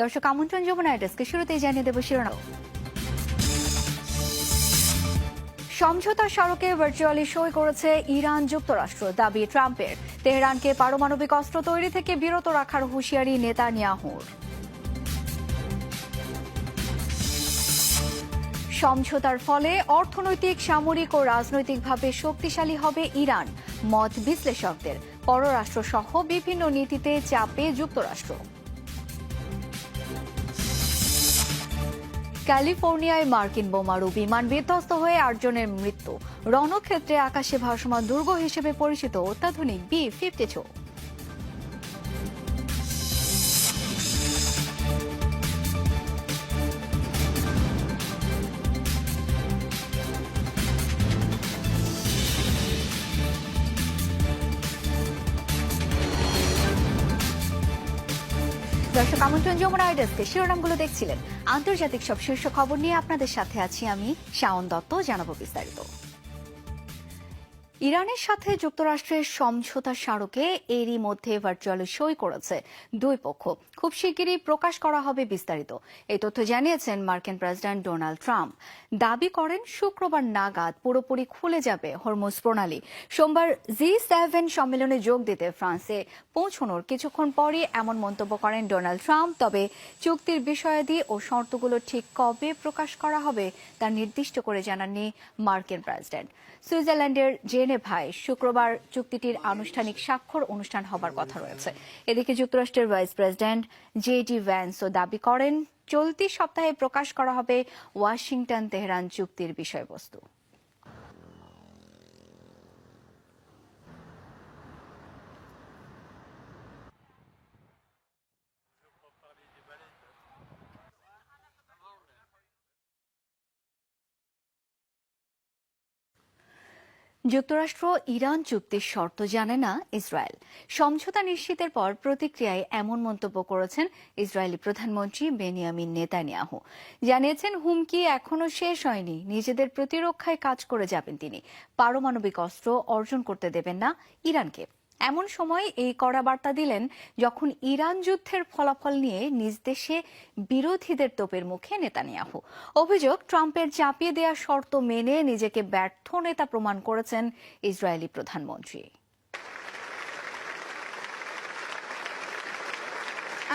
দর্শক আমন্ত্রণ যমুনার ডেস্কে শুরুতেই জানিয়ে দেব শিরোনাম। সমঝোতা স্মারকে ভার্চুয়ালি সই করেছে ইরান যুক্তরাষ্ট্র, দাবি ট্রাম্পের। তেহরানকে পারমাণবিক অস্ত্র তৈরি থেকে বিরত রাখার হুঁশিয়ারি নেতানিয়াহুর। সমঝোতার ফলে অর্থনৈতিক, সামরিক ও রাজনৈতিকভাবে শক্তিশালী হবে ইরান, মত বিশ্লেষকদের। পররাষ্ট্র সহ বিভিন্ন নীতিতে চাপে যুক্তরাষ্ট্র। ক্যালিফোর্নিয়ায় মার্কিন বোমারু বিমান বিধ্বস্ত হয়ে 8 জনের মৃত্যু। রণক্ষেত্রে আকাশে ভাসমান দুর্গ হিসেবে পরিচিত অত্যাধুনিক B-52। দর্শক আমন্ত্রণ যমুনার ডেস্কে শিরোনামগুলো দেখছিলেন। আন্তর্জাতিক সব শীর্ষ খবর নিয়ে আপনাদের সাথে আছি আমি শাওন দত্ত। জানাবো বিস্তারিত। ইরানের সাথে যুক্তরাষ্ট্রের সমঝোতা স্মারকে এরই মধ্যে ভার্চুয়ালি সই করেছে দুই পক্ষ। খুব শিগগিরই প্রকাশ করা হবে বিস্তারিত। এই তথ্য জানিয়েছেন মার্কিন প্রেসিডেন্ট ডোনাল্ড ট্রাম্প। দাবি করেন শুক্রবার নাগাদ পুরোপুরি খুলে যাবে হরমুজ প্রণালী। সোমবার G7 সম্মেলনে যোগ দিতে ফ্রান্সে পৌঁছানোর কিছুক্ষণ পরই এমন মন্তব্য করেন ডোনাল্ড ট্রাম্প। তবে চুক্তির বিষয়াদি ও শর্তগুলো ঠিক কবে প্রকাশ করা হবে তা নির্দিষ্ট করে জানাননি মার্কিন প্রেসিডেন্ট। সুইজারল্যান্ডের জেনেভায় শুক্রবার চুক্তিটির আনুষ্ঠানিক স্বাক্ষর অনুষ্ঠান হবার কথা রয়েছে। এদিকে যুক্তরাষ্ট্রের ভাইস প্রেসিডেন্ট JD ভ্যান্সও দাবি করেন চলতি সপ্তাহে প্রকাশ করা হবে ওয়াশিংটন তেহরান চুক্তির বিষয়বস্তু। যুক্তরাষ্ট্র ইরান চুক্তির শর্ত জানে না ইসরায়েল। সমঝোতা নিশ্চিতের পর প্রতিক্রিয়ায় এমন মন্তব্য করেছেন ইসরায়েলি প্রধানমন্ত্রী বেনিয়ামিন নেতানিয়াহু। জানিয়েছেন হুমকি এখনো শেষ হয়নি, নিজেদের প্রতিরক্ষায় কাজ করে যাবেন তিনি। পারমাণবিক অস্ত্র অর্জন করতে দেবেন না ইরানকে। এমন সময় এই কড়া বার্তা দিলেন যখন ইরান যুদ্ধের ফলাফল নিয়ে নিজ দেশে বিরোধীদের তোপের মুখে নেতানিয়াহু। অভিযোগ, ট্রাম্পের চাপিয়ে দেয়া শর্ত মেনে নিজেকে ব্যর্থ নেতা প্রমাণ করেছেন ইসরায়েলি প্রধানমন্ত্রী।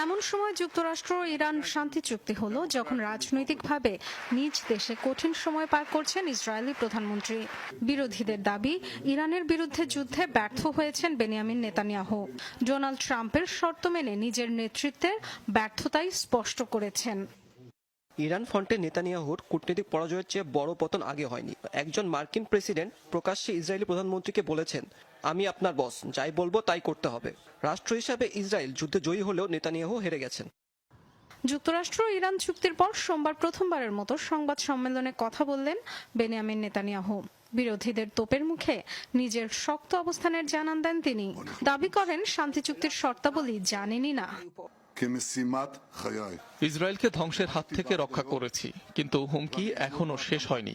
এমন সময় যুক্তরাষ্ট্র ইরান শান্তি চুক্তি হলো যখন রাজনৈতিকভাবে নিজ দেশে কঠিন সময় পার করছেন ইসরায়েলি প্রধানমন্ত্রী। বিরোধীদের দাবি, ইরানের বিরুদ্ধে যুদ্ধে ব্যর্থ হয়েছেন বেনিয়ামিন নেতানিয়াহু। ডোনাল্ড ট্রাম্পের শর্ত মেনে নিজের নেতৃত্বের ব্যর্থতাই স্পষ্ট করেছেন। ইরান ফ্রন্টে নেতানিয়াহুর কূটনৈতিক পরাজয়ের চেয়ে বড় পতন আগে হয়নি। একজন মার্কিন প্রেসিডেন্ট প্রকাশ্যে ইসরায়েলি প্রধানমন্ত্রীকে বলেছেন, আমি আপনার বস, যাই বলবো তাই করতে হবে। রাষ্ট্র হিসাবে ইসরায়েল যুদ্ধে জয়ী হলেও নেতানিয়াহু হেরে গেছেন। যুক্তরাষ্ট্র ইরান চুক্তির পর সোমবার প্রথমবারের মতো সংবাদ সম্মেলনে কথা বললেন বেনিয়ামিন নেতানিয়াহু। বিরোধীদের তোপের মুখে নিজের শক্ত অবস্থানের জানান দেন তিনি। দাবি করেন শান্তি চুক্তির শর্তাবলী জানেনই না। ইসরায়েলকে ধ্বংসের হাত থেকে রক্ষা করেছি, কিন্তু হুমকি এখনো শেষ হয়নি।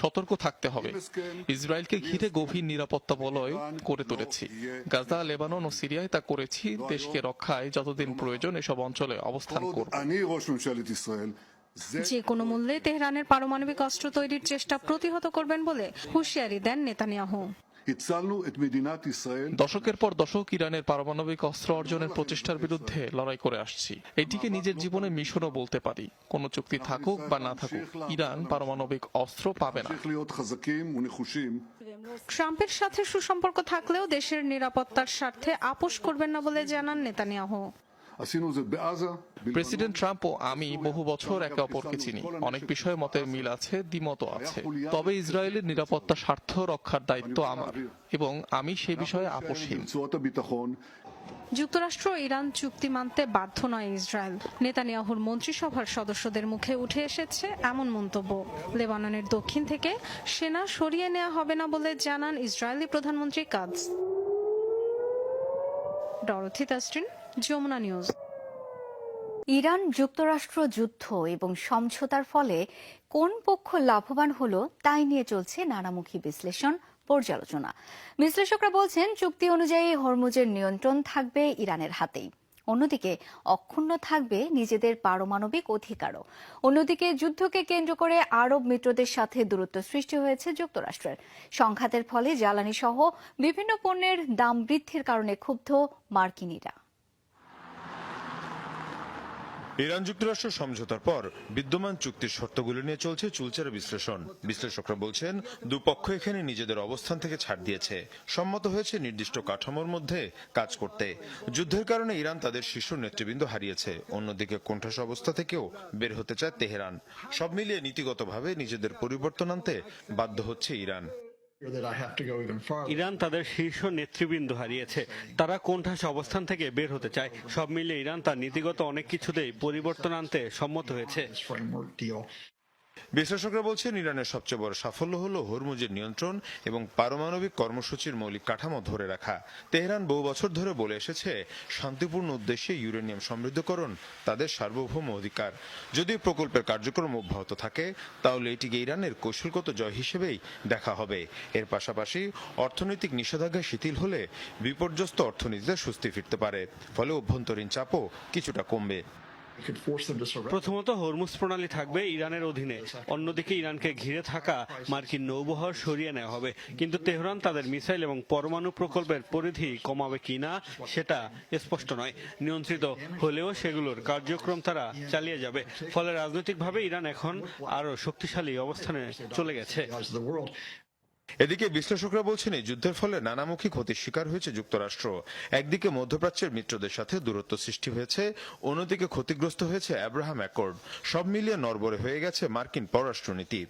সতর্ক থাকতে হবে। ইসরায়েলকে ঘিরে গভীর নিরাপত্তা বলয় করে তুলেছি। গাজা, লেবানন ও সিরিয়ায় তা করেছি। দেশকে রক্ষায় যতদিন প্রয়োজন এসব অঞ্চলে অবস্থান করব। যে কোনো মূল্যে তেহরানের পারমাণবিক অস্ত্র তৈরির চেষ্টা প্রতিহত করবেন বলে হুঁশিয়ারি দেন নেতানিয়াহু। দশকের পর দশক ইরানের পারমাণবিক অস্ত্র অর্জনের প্রচেষ্টার বিরুদ্ধে লড়াই করে আসছি। এটিকে নিজের জীবনে মিশনও বলতে পারি। কোনো চুক্তি থাকুক বা না থাকুক, ইরান পারমাণবিক অস্ত্র পাবে না। ট্রাম্পের সাথে সুসম্পর্ক থাকলেও দেশের নিরাপত্তার স্বার্থে আপোষ করবেন না বলে জানান নেতানিয়াহু। প্রেসিডেন্ট ট্রাম্প ও আমি বহু বছর একে অপরকে চিনি। অনেক বিষয়ে মতের মিল আছে, দ্বিমতও আছে। তবে ইসরায়েলের নিরাপত্তা স্বার্থ রক্ষার দায়িত্ব আমার, এবং আমি সে বিষয়ে আপোষহীন। যুক্তরাষ্ট্র ইরান চুক্তি মানতে বাধ্য নয় ইসরায়েল। নেতানিয়াহুর মন্ত্রিসভার সদস্যদের মুখে উঠে এসেছে এমন মন্তব্য। লেবাননের দক্ষিণ থেকে সেনা সরিয়ে নেওয়া হবে না বলে জানান ইসরায়েলি প্রধানমন্ত্রী কাজ। ডরথি তাসরিন, যমুনা নিউজ। ইরান যুক্তরাষ্ট্র যুদ্ধ এবং সমঝোতার ফলে কোন পক্ষ লাভবান হলো তাই নিয়ে চলছে নানামুখী বিশ্লেষণ, পর্যালোচনা। বিশ্লেষকরা বলছেন চুক্তি অনুযায়ী হরমুজের নিয়ন্ত্রণ থাকবে ইরানের হাতেই। অন্যদিকে অক্ষুণ্ণ থাকবে নিজেদের পারমাণবিক অধিকারও। অন্যদিকে যুদ্ধকে কেন্দ্র করে আরব মিত্রদের সাথে দূরত্ব সৃষ্টি হয়েছে যুক্তরাষ্ট্রের। সংঘাতের ফলে জ্বালানি সহ বিভিন্ন পণ্যের দাম বৃদ্ধির কারণে ক্ষুব্ধ মার্কিনিরা। ইরান যুক্তরাষ্ট্র সমঝোতার পর বিদ্যমান চুক্তির শর্তগুলো নিয়ে চলছে চুলচেরা বিশ্লেষণ। বিশ্লেষকরা বলছেন দুপক্ষ এখানে নিজেদের অবস্থান থেকে ছাড় দিয়েছে, সম্মত হয়েছে নির্দিষ্ট কাঠামোর মধ্যে কাজ করতে। যুদ্ধের কারণে ইরান তাদের শীর্ষ নেতৃবৃন্দ হারিয়েছে, অন্যদিকে কোণঠাসা অবস্থা থেকেও বের হতে চায় তেহরান। সব মিলিয়ে নীতিগতভাবে নিজেদের পরিবর্তন আনতে বাধ্য হচ্ছে ইরান। ইরান তাদের শীর্ষ নেতৃবৃন্দ হারিয়েছে, তারা কোণঠাসা অবস্থান থেকে বের হতে চায়। সব মিলিয়ে ইরান তার নীতিগত অনেক কিছুতেই পরিবর্তন আনতে সম্মত হয়েছে। বিশ্লেষকরা বলছেন ইরানের সবচেয়ে বড় সাফল্য হলো হরমুজের নিয়ন্ত্রণ এবং পারমাণবিক কর্মসূচির মৌলিক কাঠামো ধরে রাখা। তেহরান বহু বছর ধরে বলে এসেছে শান্তিপূর্ণ উদ্দেশ্যে ইউরেনিয়াম সমৃদ্ধকরণ তাদের সার্বভৌম অধিকার। যদি প্রকল্পের কার্যক্রম অব্যাহত থাকে তাহলে এটিকে ইরানের কৌশলগত জয় হিসেবেই দেখা হবে। এর পাশাপাশি অর্থনৈতিক নিষেধাজ্ঞা শিথিল হলে বিপর্যস্ত অর্থনীতিতে স্বস্তি ফিরতে পারে, ফলে অভ্যন্তরীণ চাপও কিছুটা কমবে। প্রথমত হরমুজ প্রণালী থাকবে ইরানের অধীনে, অন্যদিকে ইরানকে ঘিরে থাকা মার্কিন নৌবহর সরিয়ে নেওয়া হবে। কিন্তু তেহরান তাদের মিসাইল এবং পরমাণু প্রকল্পের পরিধি কমাবে কিনা সেটা স্পষ্ট নয়। নিয়ন্ত্রিত হলেও সেগুলোর কার্যক্রম তারা চালিয়ে যাবে। ফলে রাজনৈতিকভাবে ইরান এখন আরো শক্তিশালী অবস্থানে চলে গেছে। এদিকে বিশ্লেষকরা বলছেন এই যুদ্ধের ফলে নানামুখী ক্ষতির শিকার হয়েছে যুক্তরাষ্ট্র। একদিকে মধ্যপ্রাচ্যের মিত্রদের সাথে দূরত্ব সৃষ্টি হয়েছে, অন্যদিকে ক্ষতিগ্রস্ত হয়েছে আব্রাহাম অ্যাকর্ড। সব মিলিয়ে নড়বড়ে হয়ে গেছে মার্কিন পররাষ্ট্রনীতি।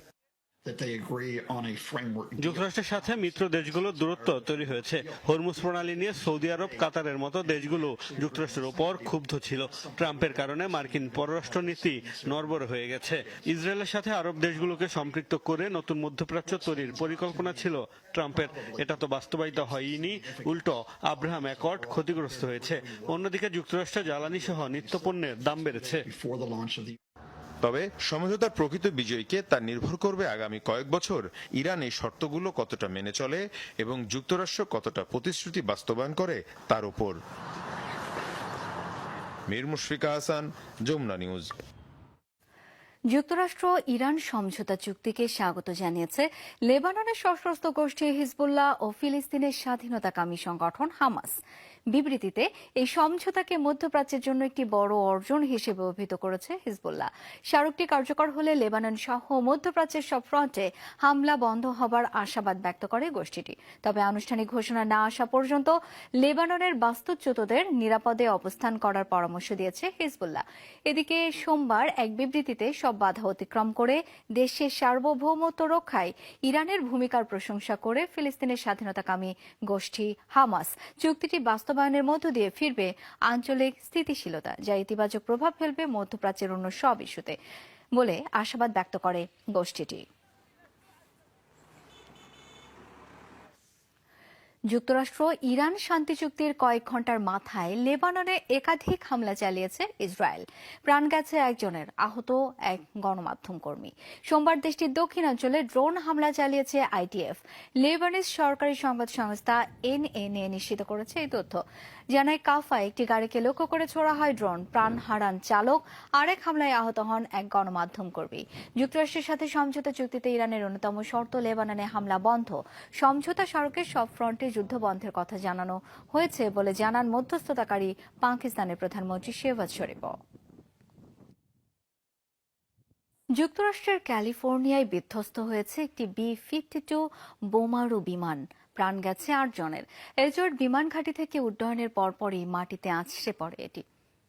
যুক্তরাষ্ট্রের সাথে মিত্র দেশগুলোর দূরত্ব তৈরি হয়েছে। হরমুজ প্রণালী নিয়ে সৌদি আরব, কাতারের মতো দেশগুলো যুক্তরাষ্ট্রের উপর ক্ষুব্ধ ছিল। ট্রাম্পের কারণে মার্কিন পররাষ্ট্রনীতি নড়বড়ে হয়ে গেছে। ইসরায়েলের সাথে আরব দেশগুলোকে সম্পৃক্ত করে নতুন মধ্যপ্রাচ্য তৈরির পরিকল্পনা ছিল ট্রাম্পের, এটা তো বাস্তবায়িত হয়নি, উল্টো আব্রাহাম অ্যাকর্ড ক্ষতিগ্রস্ত হয়েছে। অন্যদিকে যুক্তরাষ্ট্রে জ্বালানি সহ নিত্যপণ্যের দাম বেড়েছে। তবে সমঝোতার প্রকৃত বিজয়ীকে তা নির্ভর করবে আগামী কয়েক বছর ইরান এই শর্তগুলো কতটা মেনে চলে এবং যুক্তরাষ্ট্র কতটা প্রতিশ্রুতি বাস্তবায়ন করে তার উপর। মীর মুশফিকা হাসান, যমুনা নিউজ। যুক্তরাষ্ট্র ইরান সমঝোতা চুক্তিকে স্বাগত জানিয়েছে লেবাননের সশস্ত্র গোষ্ঠী হিজবুল্লাহ ও ফিলিস্তিনের স্বাধীনতাকামী সংগঠন হামাস। বিবৃতিতে এই সমঝোতাকে মধ্যপ্রাচ্যের জন্য একটি বড় অর্জন হিসেবে অভিহিত করেছে হিজবুল্লাহ। স্মারকটি কার্যকর হলে লেবানন সহ মধ্যপ্রাচ্যের সব ফ্রন্টে হামলা বন্ধ হবার আশাবাদ ব্যক্ত করে গোষ্ঠীটি। তবে আনুষ্ঠানিক ঘোষণা না আসা পর্যন্ত লেবাননের বাস্তুচ্যুতদের নিরাপদে অবস্থান করার পরামর্শ দিয়েছে হিজবুল্লাহ। এদিকে সোমবার এক বিবৃতিতে সব বাধা অতিক্রম করে দেশের সার্বভৌমত্ব রক্ষায় ইরানের ভূমিকার প্রশংসা করে ফিলিস্তিনের স্বাধীনতাকামী গোষ্ঠী হামাস চুক্তিটি বাস্তবায়নের মধ্য দিয়ে ফিরবে আঞ্চলিক স্থিতিশীলতা, যা ইতিবাচক প্রভাব ফেলবে মধ্যপ্রাচ্যের অন্য সব ইস্যুতে বলে আশাবাদ ব্যক্ত করে গোষ্ঠীটি। যুক্তরাষ্ট্র ইরান শান্তি চুক্তির কয়েক ঘণ্টার মাথায় লেবাননে একাধিক হামলা চালিয়েছে ইসরায়েল। প্রাণ গেছে একজনের, আহত এক গণমাধ্যম কর্মী। সোমবার দেশটির দক্ষিণাঞ্চলে ড্রোন হামলা চালিয়েছে আইডিএফ। লেবানিজ সরকারি সংবাদ সংস্থা এনএনএ নিশ্চিত করেছে এই তথ্য। জানায় কাফায় একটি গাড়িকে লক্ষ্য করে ছোড়া হয় ড্রোন, প্রাণ হারান চালক। আরেক হামলায় আহত হন এক গণমাধ্যম কর্মী। যুক্তরাষ্ট্রের সাথে সমঝোতা চুক্তিতে ইরানের অন্যতম শর্ত লেবাননে হামলা বন্ধ। সমঝোতা স্মারকে সব ফ্রন্টে যুদ্ধ বন্ধের কথা জানানো হয়েছে বলে জানান মধ্যস্থতাকারী পাকিস্তানের প্রধানমন্ত্রী শেহবাজ শরীফ। যুক্তরাষ্ট্রের ক্যালিফোর্নিয়ায় বিধ্বস্ত হয়েছে একটি B-52 বোমারু বিমান। প্রাণ গেছে 8 জনের। এজর্ট বিমান ঘাঁটি থেকে উড্ডয়নের পরপরই মাটিতে আছড়ে পড়ে এটি।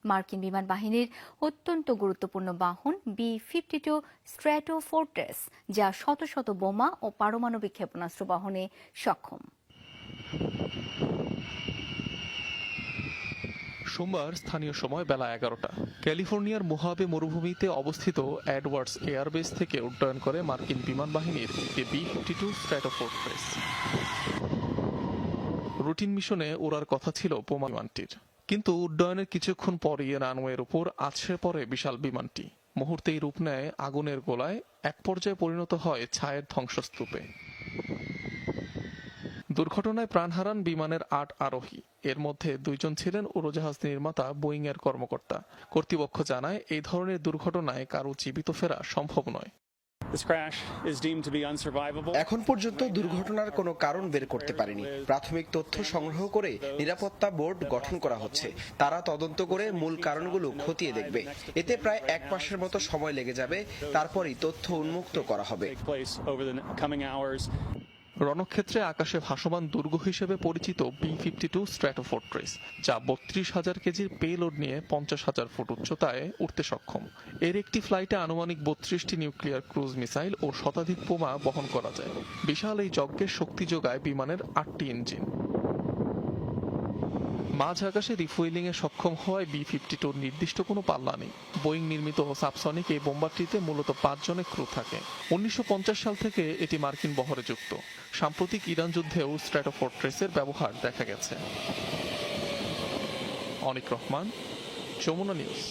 মার্কিন বিমান বাহিনীর অত্যন্ত গুরুত্বপূর্ণ বাহন B-52 স্ট্র্যাটোফোর্ট্রেস, যা শত শত বোমা ও পারমাণবিক ক্ষেপণাস্ত্র বহনে সক্ষম। সোমবার স্থানীয় সময় বেলা 11টা ক্যালিফোর্নিয়ার মোহাবে মরুভূমিতে অবস্থিত এডওয়ার্ডস এয়ারবেস থেকে উড্ডয়ন করে মার্কিন বিমান বাহিনীর একটি B-52 স্ট্র্যাটোফোর্ট্রেস। রুটিন মিশনে ওড়ার কথা ছিল বোমা বিমানটির, কিন্তু উড্ডয়নের কিছুক্ষণ পরই রানওয়ের উপর আছড়ে পড়ে বিশাল বিমানটি। মুহূর্তেই রূপ নেয় আগুনের গোলায়, এক পর্যায়ে পরিণত হয় ছায়ের ধ্বংসস্তূপে। দুর্ঘটনায় প্রাণ হারান বিমানের 8 আরোহী। এর মধ্যে 2 জন ছিলেন উড়োজাহাজ নির্মাতা বোয়িং এর কর্মকর্তা। কর্তৃপক্ষ জানায় এই ধরনের দুর্ঘটনায় কারো জীবিত ফেরা সম্ভব নয়। এখন পর্যন্ত দুর্ঘটনার কোনো কারণ বের করতে পারেনি। প্রাথমিক তথ্য সংগ্রহ করে নিরাপত্তা বোর্ড গঠন করা হচ্ছে। তারা তদন্ত করে মূল কারণগুলো খতিয়ে দেখবে। এতে প্রায় 1 মাসের মতো সময় লেগে যাবে, তারপরই তথ্য উন্মুক্ত করা হবে। রণক্ষেত্রে আকাশে ভাসমান দুর্গ হিসেবে পরিচিত B-52 স্ট্র্যাটোফোর্ট্রেস, যা 32,000 কেজির পেলোড নিয়ে 50,000 ফুট উচ্চতায় উঠতে সক্ষম। এর একটি ফ্লাইটে আনুমানিক 32টি নিউক্লিয়ার ক্রুজ মিসাইল ও শতাধিক বোমা বহন করা যায়। বিশাল এই যজ্ঞের শক্তি যোগায় বিমানের 8টি ইঞ্জিন। মাঝ আকাশে রিফুয়েলিং এ সক্ষম হওয়ায় B-52 নির্দিষ্ট কোনো পাল্লা নেই। বোয়িং নির্মিত সাবসনিক এই বোম্বারটিতে মূলত 5 জনের ক্রু থাকে। 1950 সাল থেকে এটি মার্কিন বহরে যুক্ত। সাম্প্রতিক ইরান যুদ্ধেও স্ট্র্যাটোফোর্ট্রেসের ব্যবহার দেখা গেছে। অনিক রহমান, যমুনা নিউজ।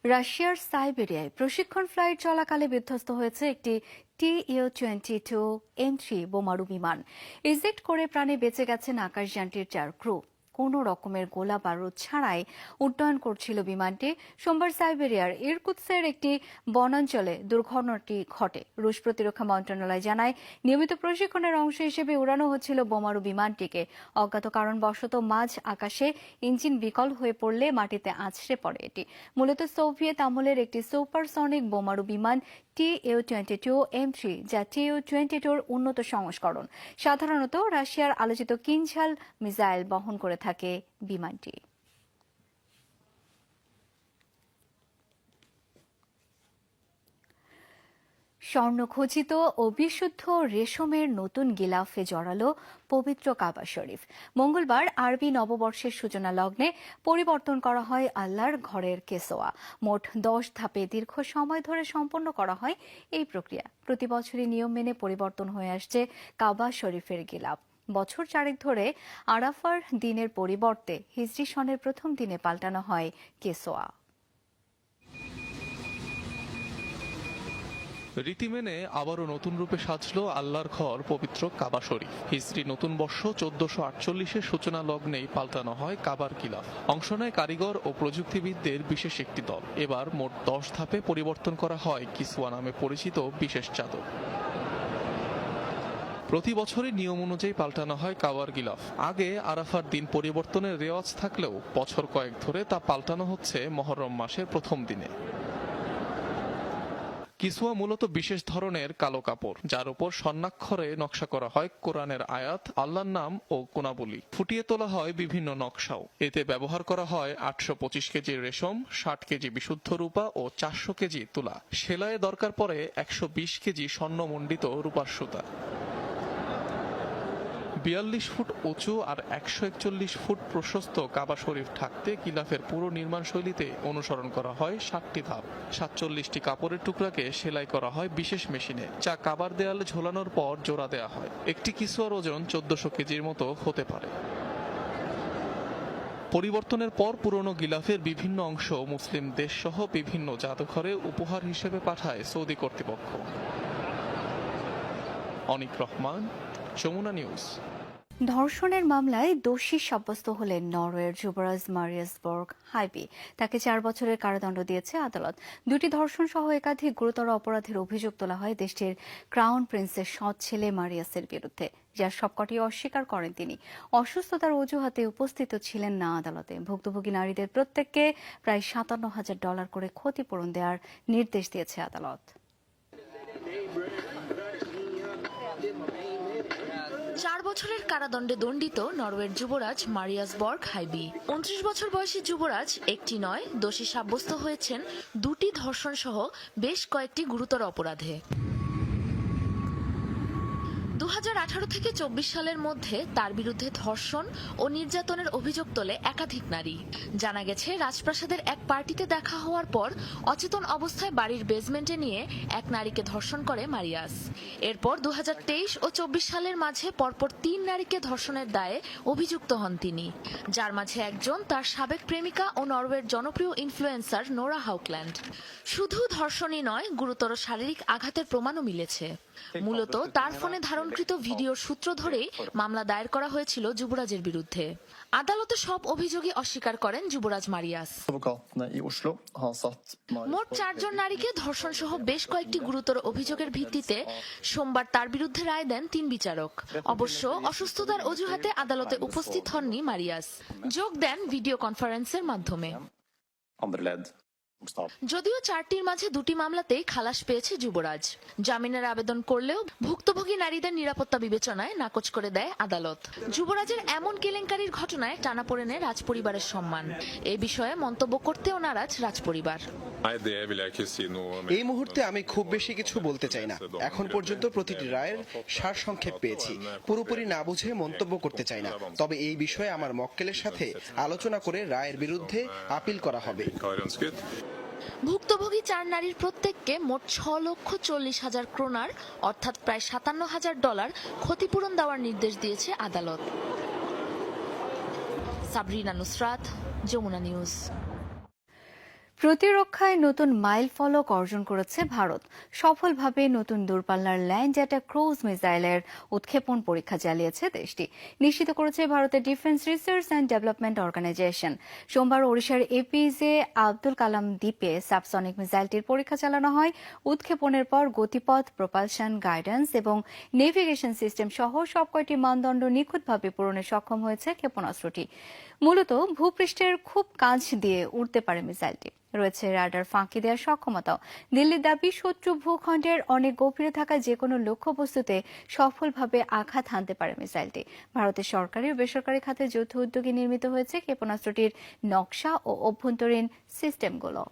রাশিয়ার সাইবেরিয়ায় প্রশিক্ষণ ফ্লাইট চলাকালে বিধ্বস্ত হয়েছে একটি Tu-22 M3 বোমারু বিমান। ইজেক্ট করে প্রাণে বেঁচে গেছেন আকাশযানটির 4 ক্রু। কোনো রকমের গোলা বারুদ ছাড়াই উড্ডয়ন করছিল বিমানটি। সোমবার সাইবেরিয়ার ইরকুৎস্কের একটি বনাঞ্চলে দুর্ঘটনাটি ঘটে। রুশ প্রতিরক্ষা মন্ত্রণালয় জানায়, নিয়মিত প্রশিক্ষণের অংশ হিসেবে উড়ানো হচ্ছিল বোমারু বিমানটিকে। অজ্ঞাত কারণবশত মাঝ আকাশে ইঞ্জিন বিকল হয়ে পড়লে মাটিতে আছড়ে পড়ে এটি। মূলত সোভিয়েত আমলের একটি সুপারসনিক বোমারু বিমান Tu-22 M3, যা Tu-22 উন্নত সংস্করণ। সাধারণত রাশিয়ার আলোচিত কিনঝাল মিসাইল বহন করে থাকে বিমানটি। স্বর্ণখচিত ও বিশুদ্ধ রেশমের নতুন গিলাফে জড়ালো পবিত্র কাবা শরীফ। মঙ্গলবার আরবি নববর্ষের সূচনা লগ্নে পরিবর্তন করা হয় আল্লাহর ঘরের কেসোয়া। মোট 10 ধাপে দীর্ঘ সময় ধরে সম্পন্ন করা হয় এই প্রক্রিয়া। প্রতি বছরই নিয়ম মেনে পরিবর্তন হয়ে আসছে কাবা শরীফের গিলাফ। বছর 4 ধরে আরাফার দিনের পরিবর্তে হিজরি সনের প্রথম দিনে পাল্টানো হয় কেসোয়া। রীতি মেনে আবারও নতুন রূপে সাজলো আল্লাহর ঘর পবিত্র কাবা শরীফ। হিজরি নতুন বর্ষ 1448-এর সূচনা লগ্নেই পাল্টানো হয় কাবার গিলাফ। অংশ নেয় কারিগর ও প্রযুক্তিবিদদের বিশেষ একটি দল। এবার মোট 10 ধাপে পরিবর্তন করা হয় কিসওয়া নামে পরিচিত বিশেষ চাদর। প্রতি বছরই নিয়ম অনুযায়ী পাল্টানো হয় কাবার গিলাফ। আগে আরাফার দিন পরিবর্তনের রেওয়াজ থাকলেও বছর কয়েক ধরে তা পাল্টানো হচ্ছে মুহররম মাসের প্রথম দিনে। কিসওয়া মূলত বিশেষ ধরনের কালো কাপড়, যার উপর স্বর্ণাক্ষরে নকশা করা হয় কোরআনের আয়াত, আল্লাহর নাম ও গুণাবলী। ফুটিয়ে তোলা হয় বিভিন্ন নকশাও। এতে ব্যবহার করা হয় 825 কেজি রেশম, 60 কেজি বিশুদ্ধ রূপা ও 400 কেজি তুলা। সেলাইয়ে দরকার পড়ে 120 কেজি স্বর্ণমণ্ডিত রূপার সুতা। 42 ফুট উঁচু আর 141 ফুট প্রশস্ত কাবা শরীফ ঢাকতে গিলাফের পুরো নির্মাণ শৈলীতে অনুসরণ করা হয় 7টি ধাপ। 47টি কাপড়ের টুকরাকে সেলাই করা হয় বিশেষ মেশিনে, যা কাবার দেয়ালে ঝোলানোর পর জোড়া দেয়া হয়। একটি কিসওয়ার ওজন 1400 কেজির মতো হতে পারে। পরিবর্তনের পর পুরনো গিলাফের বিভিন্ন অংশ মুসলিম দেশসহ বিভিন্ন জাদুঘরে উপহার হিসেবে পাঠায় সৌদি কর্তৃপক্ষ। অনিক রহমান, যমুনা নিউজ। ধর্ষণের মামলায় দোষী সাব্যস্ত হলেন নরওয়ের যুবরাজ মারিয়াস বর্গ হাইবি। তাকে 4 বছরের কারাদণ্ড দিয়েছে আদালত। 2টি ধর্ষণ সহ একাধিক গুরুতর অপরাধের অভিযোগ তোলা হয় দেশটির ক্রাউন প্রিন্সের সৎ ছেলে মারিয়াসের বিরুদ্ধে, যার সবকটি অস্বীকার করেন তিনি। অসুস্থতার অজুহাতে উপস্থিত ছিলেন না আদালতে। ভুক্তভোগী নারীদের প্রত্যেককে প্রায় $57,000 করে ক্ষতিপূরণ দেওয়ার নির্দেশ দিয়েছে আদালত। 4 বছরের কারাদণ্ডে দণ্ডিত নরওয়ের যুবরাজ মারিয়াস বর্গ হাইবি। 29 বছর বয়সী যুবরাজ একটি নয়, দোষী সাব্যস্ত হয়েছেন 2টি ধর্ষণ সহ বেশ কয়েকটি গুরুতর অপরাধে। 2018 থেকে 24 সালের মধ্যে তার বিরুদ্ধে ধর্ষণ ও নির্যাতনের অভিযোগ তোলে একাধিক নারী। জানা গেছে, রাজপ্রাসাদের এক পার্টিতে দেখা হওয়ার পর অচেতন অবস্থায় বাড়ির বেসমেন্টে নিয়ে এক নারীকে ধর্ষণ করে মারিয়াস। এরপর 2023 ও 24 সালের মাঝে পরপর 3 নারীকে ধর্ষণের দায়ে অভিযুক্ত হন তিনি, যার মাঝে একজন তার সাবেক প্রেমিকা ও নরওয়ের জনপ্রিয় ইনফ্লুয়েন্সার নোরা হাউকল্যান্ড। শুধু ধর্ষণই নয়, গুরুতর শারীরিক আঘাতের প্রমাণও মিলেছে। মূলত তার ফোনে ধারণকৃত ধারণকৃত ভিডিওর সূত্র ধরেই মামলা দায়ের করা হয়েছিল যুবরাজের বিরুদ্ধে। আদালতে সব অভিযোগই অস্বীকার করেন যুবরাজ মারিয়াস। মোট 4 জন নারীকে ধর্ষণ সহ বেশ কয়েকটি গুরুতর অভিযোগের ভিত্তিতে সোমবার তার বিরুদ্ধে রায় দেন 3 বিচারক। অবশ্য অসুস্থতার অজুহাতে আদালতে উপস্থিত হননি মারিয়াস, যোগ দেন ভিডিও কনফারেন্সের মাধ্যমে। যদিও 4টির মাঝে 2টি মামলাতেই খালাস পেয়েছে যুবরাজ। জামিনের আবেদন করলেও ভুক্তভোগী নারীদের নিরাপত্তা বিবেচনায় নাকচ করে দেয় আদালত। যুবরাজের এমন কেলেঙ্কারির ঘটনায় টানাপোড়েনে রাজপরিবারের সম্মান। এ বিষয়ে মন্তব্য করতেও নারাজ রাজপরিবার। এই মুহূর্তে আমি খুব বেশি কিছু বলতে চাই না। এখন পর্যন্ত প্রতিটি রায়ের সারসংক্ষেপ পেয়েছি। পুরোপুরি না বুঝে মন্তব্য করতে চাই না। তবে এই বিষয়ে আমার মক্কেলের সাথে আলোচনা করে রায়ের বিরুদ্ধে আপিল করা হবে। ভুক্তভোগী 4 নারীর প্রত্যেককে মোট 6,40,000 ক্রোনার অর্থাৎ প্রায় $57,000 ক্ষতিপূরণ দেওয়ার নির্দেশ দিয়েছে আদালত। সাবরিনা নুসরাত, যমুনা নিউজ। প্রতিরক্ষায় নতুন মাইল ফলক অর্জন করেছে ভারত। সফলভাবে নতুন দূরপাল্লার ল্যান্ড অ্যাটাক ক্রুজ মিসাইলের উৎক্ষেপণ পরীক্ষা চালিয়েছে দেশটি, নিশ্চিত করেছে ভারতের ডিফেন্স রিসার্চ অ্যান্ড ডেভেলপমেন্ট অর্গানাইজেশন। সোমবার ওড়িশার এপিজে আব্দুল কালাম দ্বীপে সাবসনিক মিসাইলটির পরীক্ষা চালানো হয়। উৎক্ষেপণের পর গতিপথ, প্রপালশন, গাইডেন্স এবং নেভিগেশন সিস্টেম সহ সবকয়টি মানদণ্ড নিখুঁতভাবে পূরণে সক্ষম হয়েছে ক্ষেপণাস্ত্রটি। মূলত ভূপৃষ্ঠের খুব কাছ দিয়ে উড়তে পারে মিসাইলটি। রয়েছে রাডার ফাঁকি দেওয়ার সক্ষমতাও। দিল্লির দাবি, শত্রু ভূখণ্ডের অনেক গভীরে থাকা যে কোনো লক্ষ্যবস্তুতে সফলভাবে আঘাত হানতে পারে মিসাইলটি। ভারতের সরকারি ও বেসরকারি খাতে যৌথ উদ্যোগে নির্মিত হয়েছে ক্ষেপণাস্ত্রটির নকশা ও অভ্যন্তরীণ সিস্টেমগুলো।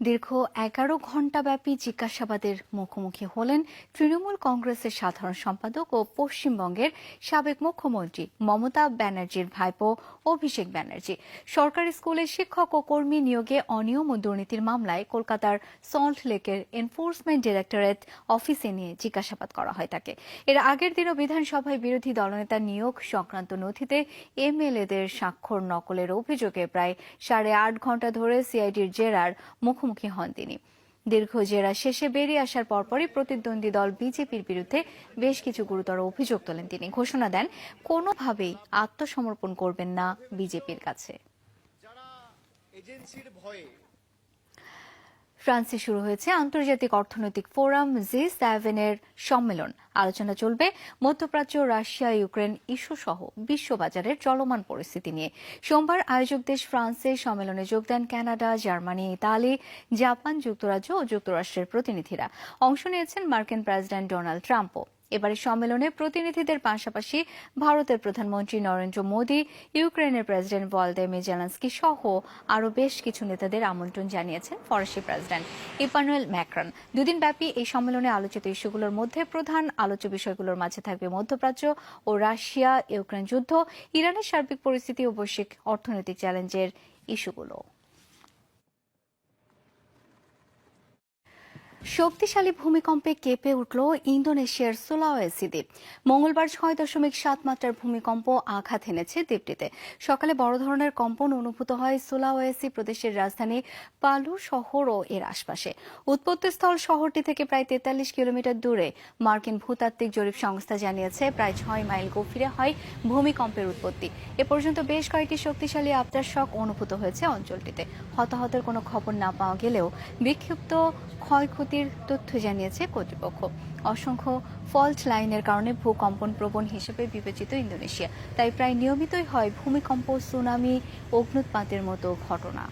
দীর্ঘ 11 ঘণ্টাব্যাপী জিজ্ঞাসাবাদের মুখোমুখি হলেন তৃণমূল কংগ্রেসের সাধারণ সম্পাদক ও পশ্চিমবঙ্গের সাবেক মুখ্যমন্ত্রী মমতা ব্যানার্জির ভাইপো অভিষেক ব্যানার্জি। সরকারি স্কুলে শিক্ষক ও কর্মী নিয়োগে অনিয়ম ও দুর্নীতির মামলায় কলকাতার সল্ট লেকের এনফোর্সমেন্ট ডিরেক্টরেট অফিসে নিয়ে জিজ্ঞাসাবাদ করা হয় তাকে। এর আগের দিনও বিধানসভায় বিরোধী দলনেতা নিয়োগ সংক্রান্ত নথিতে এমএলএদের স্বাক্ষর নকলের অভিযোগে প্রায় 8.5 ঘণ্টা ধরে সিআইডির জেরার মুখোমুখি হন তিনি। দীর্ঘ জেরা শেষে বেরিয়ে আসার পরপরই প্রতিদ্বন্দ্বী দল বিজেপির বিরুদ্ধে বেশ কিছু গুরুতর অভিযোগ তোলেন তিনি। ঘোষণা দেন কোনোভাবেই আত্মসমর্পণ করবেন না বিজেপির কাছে। ফ্রান্সে শুরু হয়েছে আন্তর্জাতিক অর্থনৈতিক ফোরাম G7 এর সম্মেলন। আলোচনা চলবে মধ্যপ্রাচ্য, রাশিয়া, ইউক্রেন ইস্যু সহ বিশ্ববাজারের চলমান পরিস্থিতি নিয়ে। সোমবার আয়োজক দেশ ফ্রান্সে সম্মেলনে যোগ দেন কানাডা, জার্মানি, ইতালি, জাপান, যুক্তরাজ্য ও যুক্তরাষ্ট্রের প্রতিনিধিরা। অংশ নিয়েছেন মার্কিন প্রেসিডেন্ট ডোনাল্ড ট্রাম্পও। এবারের সম্মেলনে প্রতিনিধিদের পাশাপাশি ভারতের প্রধানমন্ত্রী নরেন্দ্র মোদী, ইউক্রেনের প্রেসিডেন্ট ভলোদিমির জেলেনস্কি সহ আরও বেশ কিছু নেতাদের আমন্ত্রণ জানিয়েছেন ফরাসি প্রেসিডেন্ট ইমানুয়েল ম্যাক্রন। 2 দিনব্যাপী এই সম্মেলনে আলোচিত ইস্যুগুলোর মধ্যে প্রধান আলোচ্য বিষয়গুলোর মাঝে থাকবে মধ্যপ্রাচ্য ও রাশিয়া ইউক্রেন যুদ্ধ, ইরানের সার্বিক পরিস্থিতি ও বৈশ্বিক অর্থনৈতিক চ্যালেঞ্জের ইস্যুগুলো। শক্তিশালী ভূমিকম্পে কেঁপে উঠল ইন্দোনেশিয়ার সুলাওয়েসি দ্বীপ। মঙ্গলবার 6.7 মাত্রার ভূমিকম্প আঘাত এনেছে দ্বীপটিতে। সকালে বড় ধরনের কম্পন অনুভূত হয় সুলাওয়েসি প্রদেশের রাজধানী পালু শহর ও এর আশপাশে। উৎপত্তিস্থল শহরটি থেকে প্রায় 43 কিলোমিটার দূরে। মার্কিন ভূতাত্ত্বিক জরিপ সংস্থা জানিয়েছে প্রায় 6 মাইল গভীরে হয় ভূমিকম্পের উৎপত্তি। এ পর্যন্ত বেশ কয়েকটি শক্তিশালী আফটারশক অনুভূত হয়েছে অঞ্চলটিতে। হতাহতের কোনো খবর না পাওয়া গেলেও বিক্ষিপ্ত ক্ষয়ক্ষতির তথ্য জানিয়েছে কর্তৃপক্ষ। অসংখ্য ফল্ট লাইনের কারণে ভূকম্পন প্রবণ হিসেবে বিবেচিত ইন্দোনেশিয়া, তাই প্রায় নিয়মিতই হয় ভূমিকম্প, সুনামি, অগ্ন্যুৎপাতের মতো ঘটনা।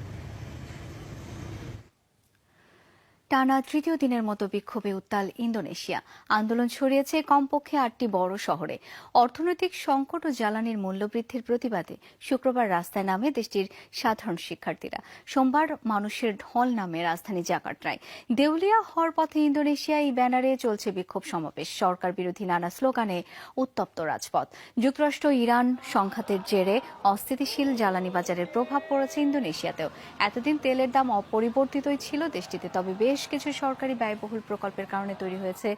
টানা 3য় দিনের মতো বিক্ষোভে উত্তাল ইন্দোনেশিয়া। আন্দোলন ছড়িয়েছে কমপক্ষে 8টি বড় শহরে। অর্থনৈতিক সংকট ও জ্বালানির মূল্যবৃদ্ধির প্রতিবাদে শুক্রবার রাস্তায় নামে দেশটির সাধারণ শিক্ষার্থীরা। সোমবার মানুষের ঢল নামে রাজধানী জাকার্তায়। দেউলিয়া হওয়ার পথে ইন্দোনেশিয়া এই ব্যানারে চলছে বিক্ষোভ সমাবেশ। সরকার বিরোধী নানা স্লোগানে উত্তপ্ত রাজপথ। যুক্তরাষ্ট্র ইরান সংঘাতের জেরে অস্থিতিশীল জ্বালানি বাজারের প্রভাব পড়েছে ইন্দোনেশিয়াতেও। এতদিন তেলের দাম অপরিবর্তিতই ছিল দেশটিতে, তবে বেশ কিছু সরকারি ব্যয়বহুল প্রকল্পের কারণে তৈরি হয়েছে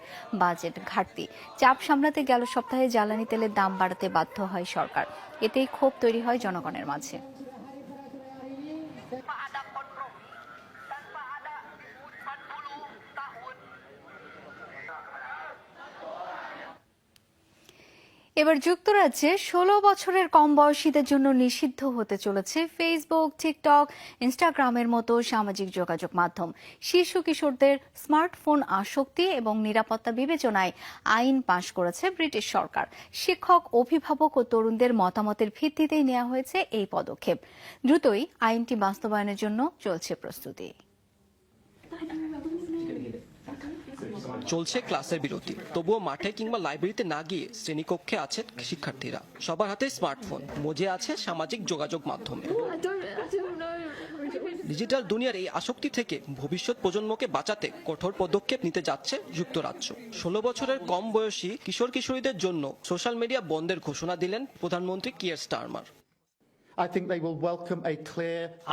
বাজেট ঘাটতি। চাপ সামলাতে গেল সপ্তাহে জ্বালানি তেলের দাম বাড়াতে বাধ্য হয় সরকার। এতেই ক্ষোভ তৈরি হয় জনগণের মাঝে। এবার যুক্তরাজ্যে 16 বছরের কম বয়সীদের জন্য নিষিদ্ধ হতে চলেছে ফেসবুক, টিকটক, ইনস্টাগ্রামের মতো সামাজিক যোগাযোগ মাধ্যম। শিশু কিশোরদের স্মার্টফোন আসক্তি এবং নিরাপত্তা বিবেচনায় আইন পাশ করেছে ব্রিটিশ সরকার। শিক্ষক, অভিভাবক ও তরুণদের মতামতের ভিত্তিতেই নেওয়া হয়েছে এই পদক্ষেপ। দ্রুতই আইনটি বাস্তবায়নের জন্য চলছে প্রস্তুতি। চলছে ক্লাসের বিরতি, তবুও মাঠে কিংবা লাইব্রেরিতে না গিয়ে শ্রেণীকক্ষে আছে শিক্ষার্থীরা। সবার হাতে স্মার্টফোন, মজে আছে সামাজিক যোগাযোগ মাধ্যমে। ডিজিটাল দুনিয়ার এই আসক্তি থেকে ভবিষ্যৎ প্রজন্মকে বাঁচাতে কঠোর পদক্ষেপ নিতে যাচ্ছে যুক্তরাজ্য। 16 বছরের কম বয়সী কিশোর কিশোরীদের জন্য সোশ্যাল মিডিয়া বন্ধের ঘোষণা দিলেন প্রধানমন্ত্রী কিয়ার স্টারমার।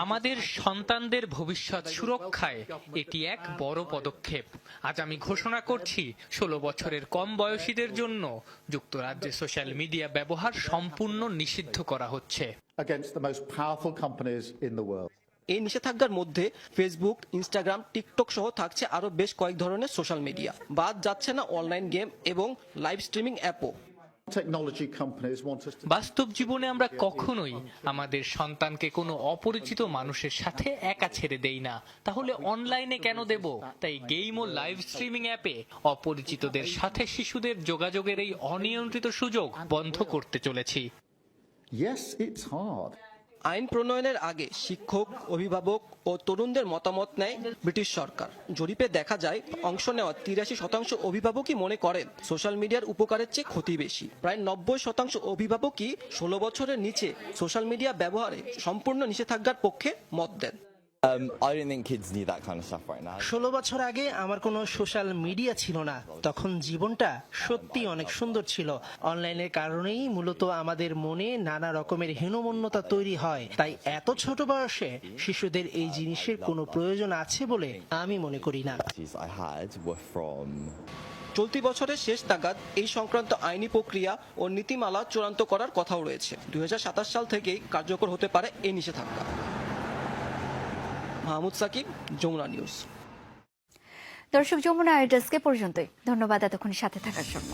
আমাদের সন্তানদের ভবিষ্যৎ সুরক্ষায় এটি এক বড় পদক্ষেপ। আজ আমি ঘোষণা করছি 16 বছরের কম বয়সীদের জন্য যুক্তরাজ্যে সোশ্যাল মিডিয়া ব্যবহার সম্পূর্ণ নিষিদ্ধ করা হচ্ছে। এই নিষেধাজ্ঞার মধ্যে ফেসবুক, ইনস্টাগ্রাম, টিকটক সহ থাকছে আরো বেশ কয়েক ধরনের সোশ্যাল মিডিয়া। বাদ যাচ্ছে না অনলাইন গেম এবং লাইভ স্ট্রিমিং অ্যাপও। বাস্তব জীবনে আমরা কখনোই আমাদের সন্তানকে কোনো অপরিচিত মানুষের সাথে একা ছেড়ে দেই না, তাহলে অনলাইনে কেন দেব? তাই গেম ও লাইভ স্ট্রিমিং অ্যাপে অপরিচিতদের সাথে শিশুদের যোগাযোগের এই অনিয়ন্ত্রিত সুযোগ বন্ধ করতে চলেছি। আইন প্রণয়নের আগে শিক্ষক, অভিভাবক ও তরুণদের মতামত নেয় ব্রিটিশ সরকার। জরিপে দেখা যায় অংশ নেওয়া 83% অভিভাবকই মনে করেন সোশ্যাল মিডিয়ার উপকারের চেয়ে ক্ষতি বেশি। প্রায় 90% অভিভাবকই 16 বছরের নিচে সোশ্যাল মিডিয়া ব্যবহারে সম্পূর্ণ নিষেধাজ্ঞার পক্ষে মত দেন। 16 বছর আগে আমার কোনো সোশ্যাল মিডিয়া ছিল না, তখন জীবনটা সত্যি অনেক সুন্দর ছিল। অনলাইনের কারণেই মূলত আমাদের মনে নানা রকমের হীনমন্যতা তৈরি হয়। তাই এত ছোট বয়সে শিশুদের এই জিনিসের কোনো প্রয়োজন আছে বলে আমি মনে করি না। চলতি বছরের শেষ নাগাদ এই সংক্রান্ত আইনি প্রক্রিয়া ও নীতিমালা চূড়ান্ত করার কথাও রয়েছে। 2027 সাল থেকেই কার্যকর হতে পারে এই নিষেধাজ্ঞা। মাহমুদ সাকিব, যমুনা নিউজ। দর্শক, যমুনা ডেস্কে পর্যন্তই। ধন্যবাদ এতক্ষণ সাথে থাকার জন্য।